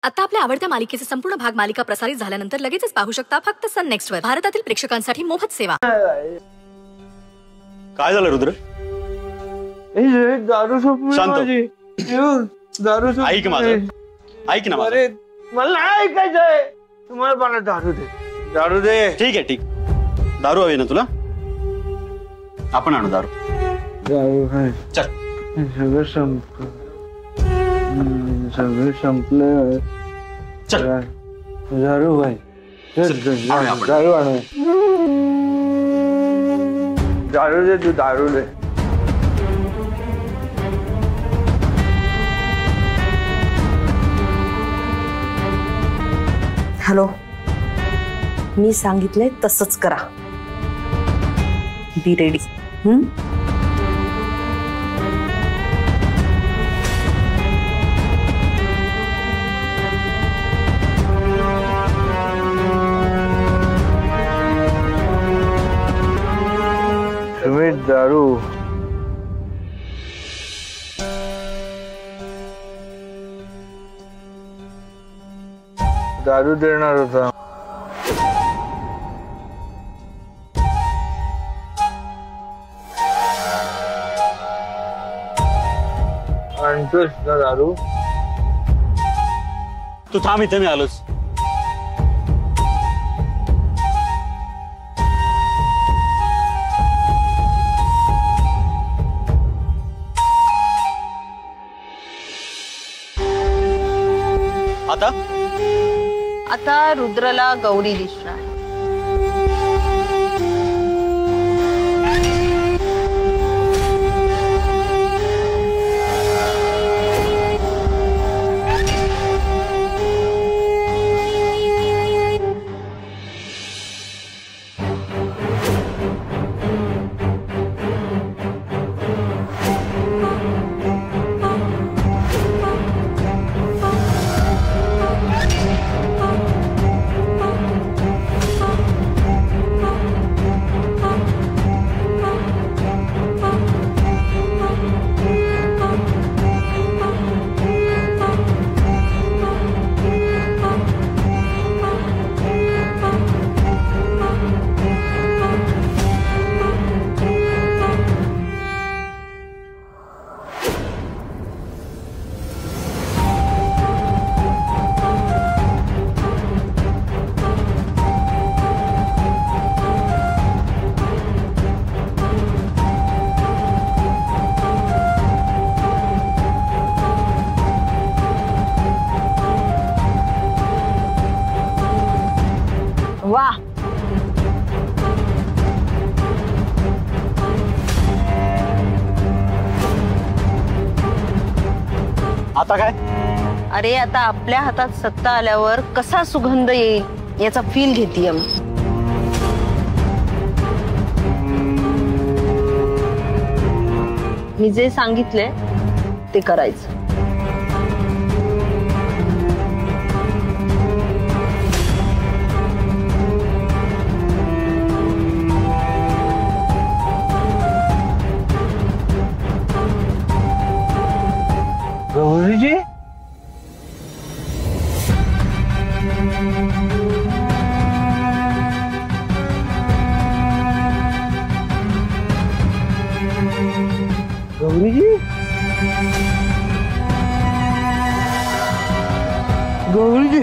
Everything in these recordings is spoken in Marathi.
आता आपल्या आवडत्या मालिकेचे संपूर्ण भाग मालिका प्रसारित झाल्यानंतर लगेचच पाहू शकता फक्त सन नेक्स्ट वर. भारतातील प्रेक्षकांसाठी मोफत सेवा. काय झालं रुद्र? दारू संपली. दारू संपली. ऐक माझं, ऐक ना. अरे मला नाही ऐकायचंय. तुम्हाला मला दारू दे, दारू दे. ठीक आहे, ठीक. दारू हवी ना तुला? आपण आणू दारू. दारू चल. सगळं संपलं, सगळं संपलं. चल. दारू भाई, दारू आणू. दारू दे, तू दारू दे. हॅलो, मी सांगितलंय तसंच करा. Be ready. तुम्ही दारू दारू देणार होता. आणतोस ना दारू? तू थांब इथे, मी आलोच. आता आता रुद्रला गौरी दिसणार. वाह, आता काय? अरे आता आपल्या हातात सत्ता आल्यावर कसा सुगंध येईल याचा फील घेतीये मी. मी जे सांगितले ते करायचं. गौरीजी, गौरीजी, गौरीजी.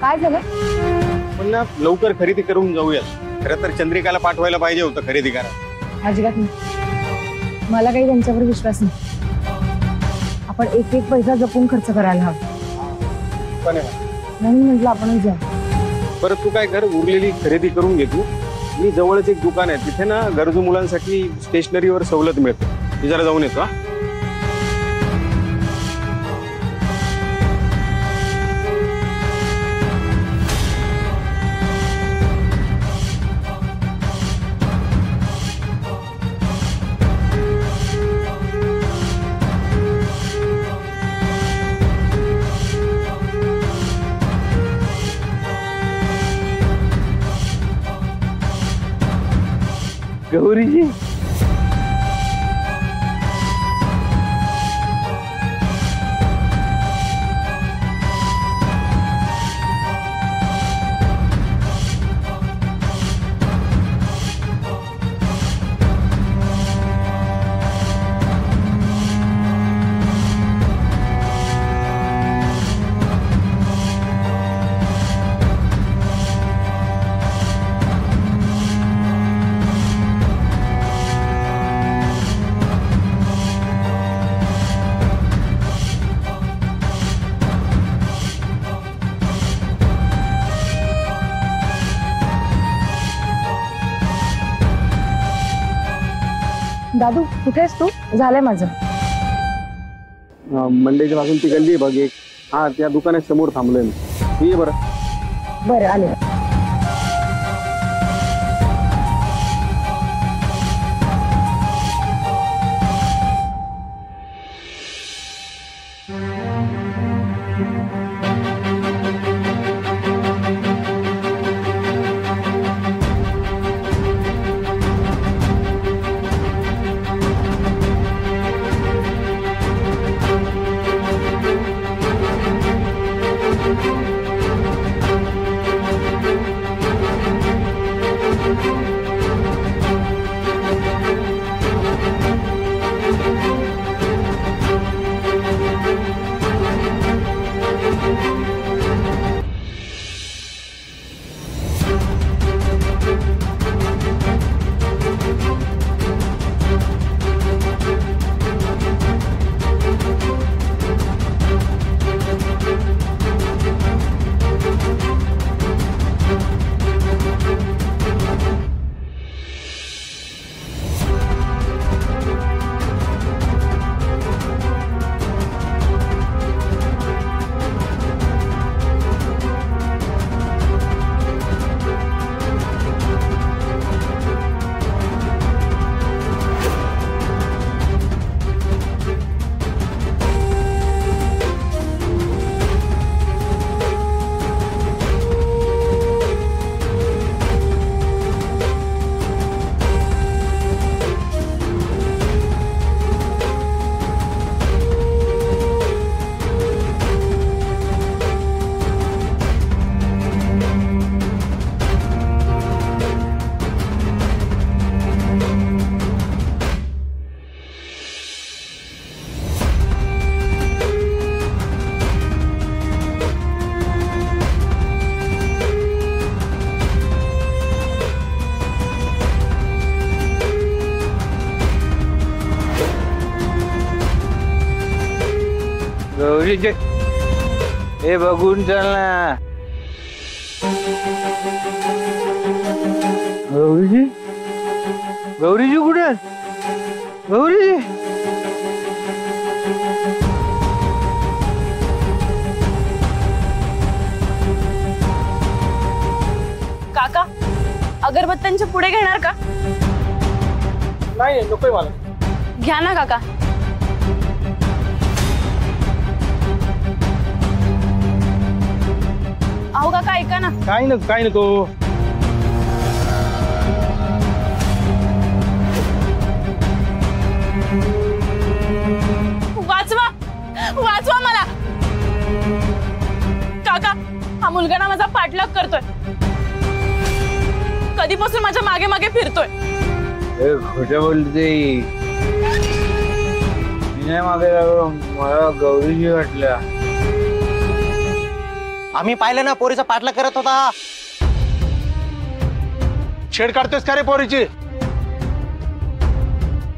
काय झालं? म्हणलं लवकर खरेदी करून जाऊया. खरं तर चंद्रिकाला पाठवायला पाहिजे होतं खरेदी करा. अजिबात नाही, मला काही त्यांच्यावर विश्वास नाही. आपण एक एक पैसा जपून खर्च करायला हवा. म्हणून म्हटलं आपणच जाऊ. परत तू काय कर, उरलेली खरेदी करून घे तू. मी जवळच एक दुकान आहे, तिथे ना गरजू मुलांसाठी स्टेशनरीवर सवलत मिळते. ती जरा जाऊन येतो. गौरीजी दादू कुठे आहेस तू? झालंय माझं. मंडईच्या बाजून ती गल्ली आहे बघ एक. हा त्या दुकानात समोर थांबलोय मी. तू ये बरं. बरं आले. गौरीजी हे बघून चल ना. गौरीजी गौरीजी कुठे? गौरीजी काका अगरबत्त्यांच्या पुढे घेणार का? नाही नकोय मला. घ्या ना काका. अहो काका ऐका ना. काय नको. वाचवा मला. काका हा मुलगा ना माझा पाठलाग करतोय. कधीपासून माझ्या मागे मागे फिरतोय. खोटं बोलते. मागे मला गौरीजी वाटल्या. आम्ही पाहिलं ना पोरीचा पाठलाग करत होता. छेड काढतोस का रे पोरीची?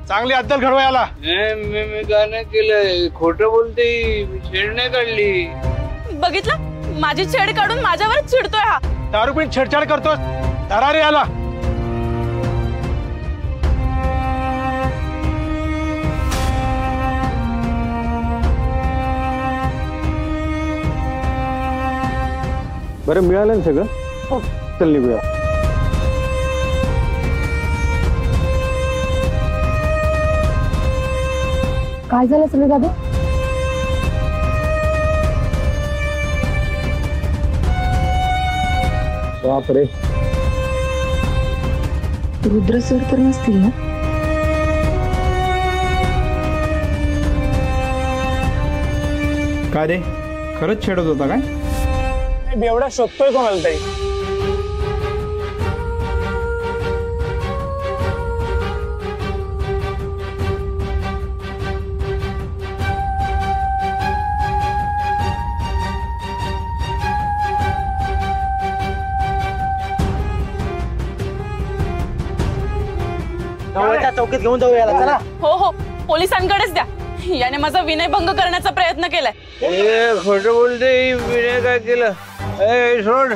चांगली अद्दल घडवायला. मी गाणं केलंय. खोटं बोलते. छेड नाही काढली. बघितलं माझी छेड काढून माझ्यावर चिडतोय हा. दारू पिऊन छेडछाड करतोस. धरा रे आला. बरं मिळालं ना सगळं? हो चल निघूया. काय झालं सगळं दादू? बापरे रुद्र सर तर नसतील ना? काय रे, खरंच छेडत होता काय? बेवडा शोधतोय कोणाला ताई. जवळच्या चौकीत घेऊन जाऊ याला, चला. हो हो, पोलिसांकडेच द्या. याने माझा विनयभंग करण्याचा प्रयत्न केलाय. खोटं बोलते. विनय काय केलं? सोड.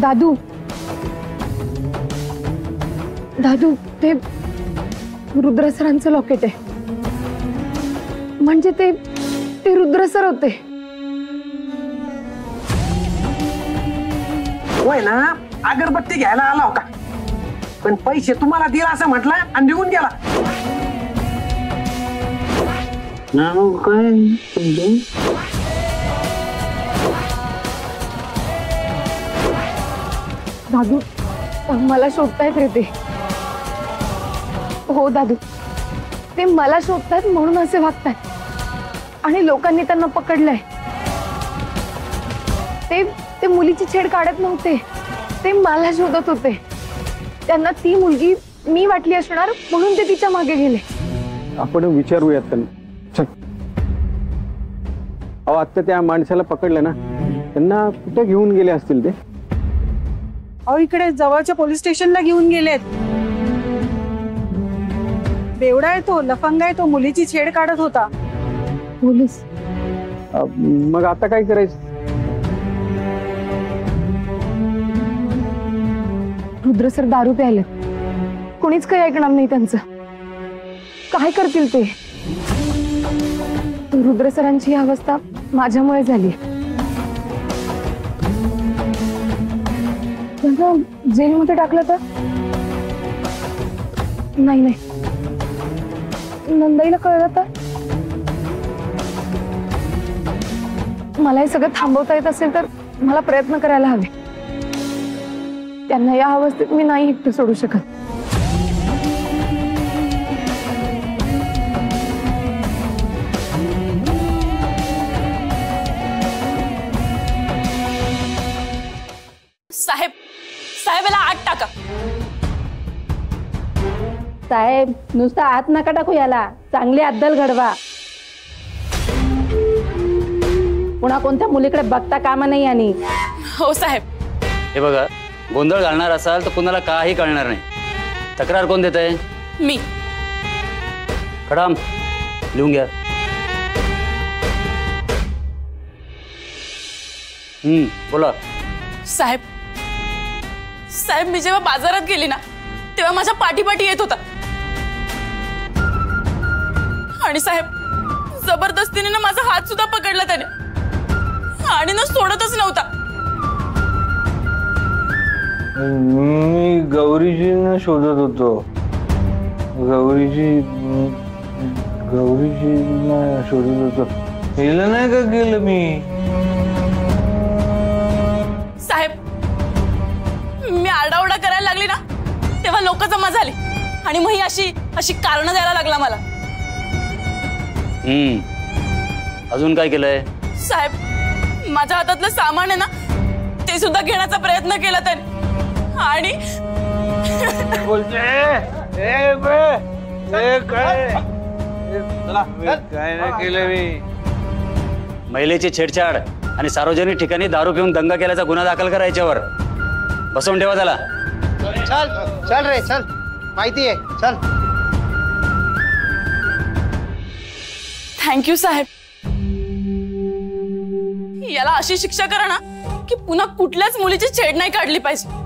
दादू, दादू, ते रुद्र सरांचं लॉकेट आहे. म्हणजे ते रुद्र सर होते. होय ना, अगरबत्ती घ्यायला आला होता, पण पैसे तुम्हाला दिला असं म्हटलं आणि निघून गेला. दादू, मला शोधतायत रे ते. हो दादू, ते मला शोधतायत म्हणून असे वागतायत आणि लोकांनी त्यांना पकडलंय. ते मुलीची छेड काढत नव्हते, ते मला शोधत होते. त्यांना ती मुलगी मी वाटली असणार म्हणून ते तिच्या मागे गेले. आपण विचारूयात त्यांना. चल. अहो, आता त्या माणसाला पकडलं ना, त्यांना कुठे घेऊन गेले असतील ते? अहो, इकडे जवळच्या पोलीस स्टेशनला घेऊन गेलेत. बेवडा आहे तो, लफंगा आहे तो, मुलीची छेड काढत होता. पोलीस? मग आता काय करायचं? रुद्र सर दारू प्यायले, कोणीच काही ऐकणार नाही त्यांचं. काय करतील ते? रुद्र सरांची अवस्था माझ्यामुळे झाली. त्यांना जेलमध्ये टाकलं तर? नाही नाही, नंदाईला कळलं तर? मला हे सगळं थांबवता येत असेल तर मला प्रयत्न करायला हवे. त्यांना या अवस्थेत मी नाही एकटं सोडू शकत. साहेब, साहेब याला आत टाका. साहेब, नुसता आत नका टाकू याला, चांगली अद्दल घडवा. पुन्हा कोणत्या मुलीकडे बघता कामा नाही. आणि हो साहेब. हे बघा, गोंधळ घालणार असाल तर कुणाला काही कळणार नाही. तक्रार कोण देत आहे? मी. खडाम, लिहून घ्या. बोला. साहेब, साहेब मी जेव्हा बाजारात गेली ना, तेव्हा माझ्या पाठीपाठी येत होता. आणि साहेब जबरदस्तीने ना माझा हात सुद्धा पकडला त्याने आणि ना सोडतच नव्हता. मी गौरीजींना शोधत होतो. गौरीजींना शोधत होतो. हिला नाही का केलं मी? साहेब, मी आरडाओरडा करायला लागली ना, तेव्हा लोक जमा झाली आणि मग ही अशी कारणं द्यायला लागला मला. अजून काय केलंय? साहेब, माझ्या हातातलं सामान आहे ना ते सुद्धा घेण्याचा प्रयत्न केला त्याने आणि काय नाही केलं मी. महिलेची छेडछाड आणि सार्वजनिक ठिकाणी दारू पिऊन दंगा केल्याचा गुन्हा दाखल करा याच्यावर. बसवून ठेवा त्याला. चल चल रे चल, माहिती आहे, चल. थँक्यू साहेब. याला अशी शिक्षा करा ना की पुन्हा कुठल्याच मुलीची छेड नाही काढली पाहिजे.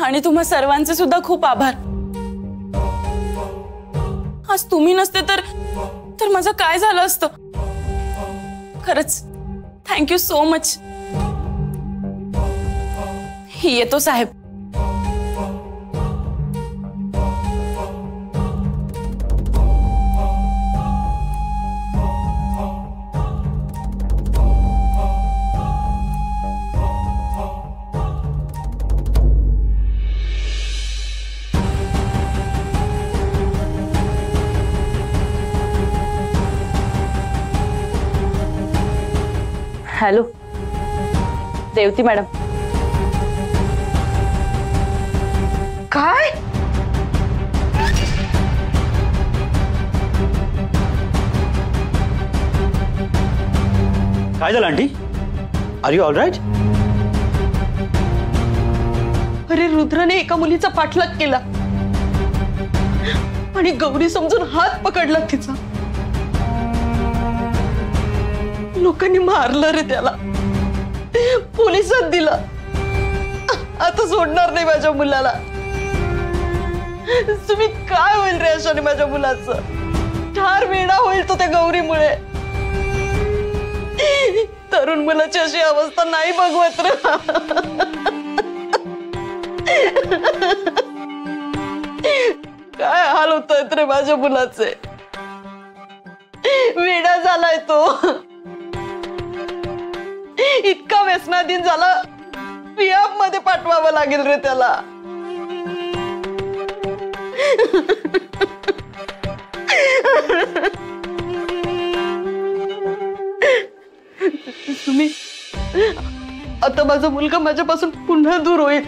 आणि तुम्हा सर्वांचे सुद्धा खूप आभार. आज तुम्ही नसते तर माझं काय झालं असतं. खरंच थँक्यू सो मच. येतो साहेब. हॅलो देवती मॅडम. काय काय झालं aunty? Are you all right? अरे रुद्रने एका मुलीचा पाठलाग केला आणि गौरी समजून हात पकडला तिचा. लोकांनी मारलं रे त्याला, पोलिसात दिला. आता सोडणार नाही माझ्या मुलाला. तुम्ही काय होईल रे अशाने माझ्या मुलाचं? ठार वेडा होईल तो त्या गौरीमुळे. तरुण मुलाची अशी अवस्था नाही बघवत रे. काय हाल होत आहेत रे माझ्या मुलाचे. वेडा झालाय तो. इतका व्यसनाधीन झाला, रिहाब मध्ये पाठवावं लागेल रे त्याला. तुम्ही आता माझा मुलगा माझ्यापासून पुन्हा दूर होईल,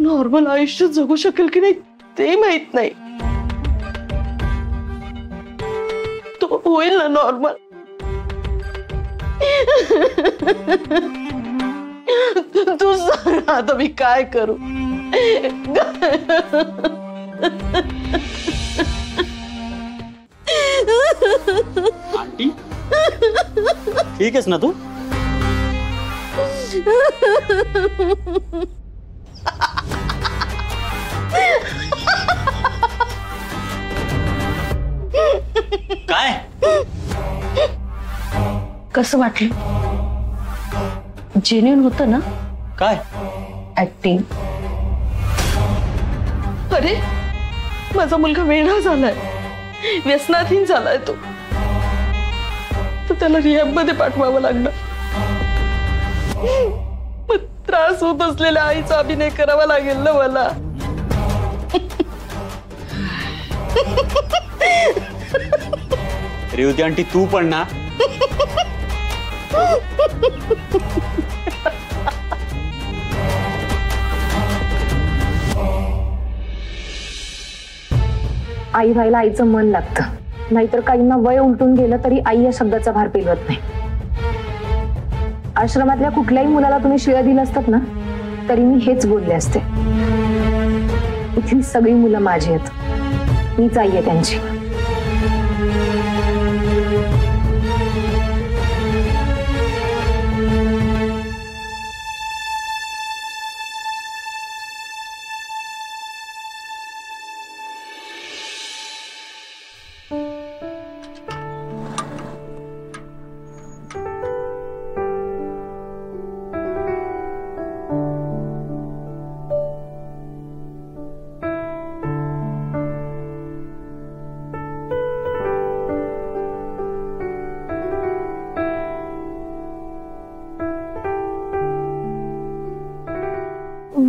नॉर्मल आयुष्य जगू शकेल की नाही ते माहित नाही. तो होईल ना नॉर्मल? तू सांग आता मी काय करू? आंटी ठीक आहेस ना तू? काय कसं वाटलं? जेन्युइन होतं ना? काय ऍक्टिंग? अरे माझा मुलगा वेडा झालाय, व्यसनाधीन झालाय तो. त्याला रिहॅब मध्ये पाठवावं लागलं. मग त्रास होत असलेल्या आईचा अभिनय करावा लागेल ना मला. रेवती आंटी तू पण ना. आई व्हायला आईचं मन लागतं, नाहीतर काहींना वय उलटून गेलं तरी आई या शब्दाचा भार पेलवत नाही. आश्रमातल्या कुठल्याही मुलाला तुम्ही शिव्या दिल्या असतात ना तरी मी हेच बोलले असते. इथली सगळी मुलं माझी आहेत, मीच आई आहे त्यांची.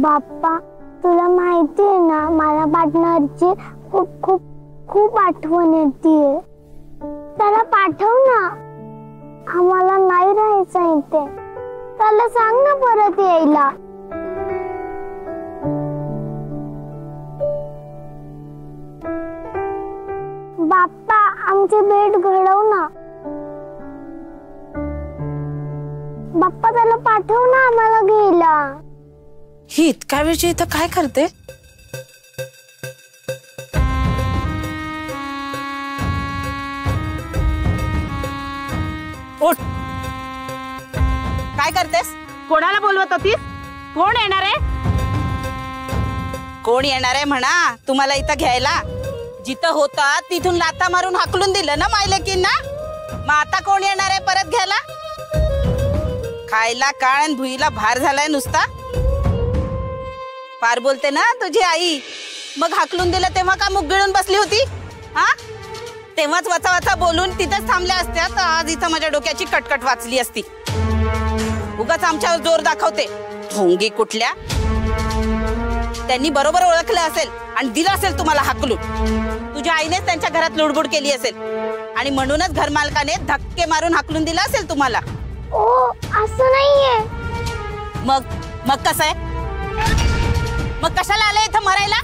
बाप्पा तुला माहिती आहे ना मला पार्टनरची खूप खूप खूप आठवण येते. त्याला पाठव ना, आम्हाला नाही राहायचं इथे. त्याला सांग ना परत यायला. बाप्पा आमचे बेट घडव ना. बाप्पा त्याला पाठव ना आम्हाला घ्यायला. ही इतक्या वेळची इथं काय करते? उठ. काय करतेस? कोणाला बोलवत होतीस? कोण येणार आहे? कोण येणार आहे म्हणा तुम्हाला इथं घ्यायला? जिथं होता तिथून लाथा मारून हाकलून दिलं ना मायलेकींना. मग आता कोण येणार आहे परत घ्यायला? खायला काळ आणि भुईला भार झालाय नुसता. फार बोलते ना तुझी आई. मग हाकलून दिलं तेव्हा का मुग गिळून बसली होती? हा, तेव्हाच वाचा वाचा बोलून तिथंच थांबल्या असत्या तर आज इथं माझ्या डोक्याची कटकट वाचली असती. उगाच आमच्यावर जोर दाखवते ढोंगी कुठल्या. त्यांनी बरोबर ओळखलं असेल आणि दिलं असेल तुम्हाला हाकलून. तुझ्या आईनेच त्यांच्या घरात लुडबुड केली असेल आणि म्हणूनच घर मालकाने धक्के मारून हाकलून दिलं असेल तुम्हाला. ओ असं नाहीये. मग कसं आहे? मग कशाला आले इथं मरायला?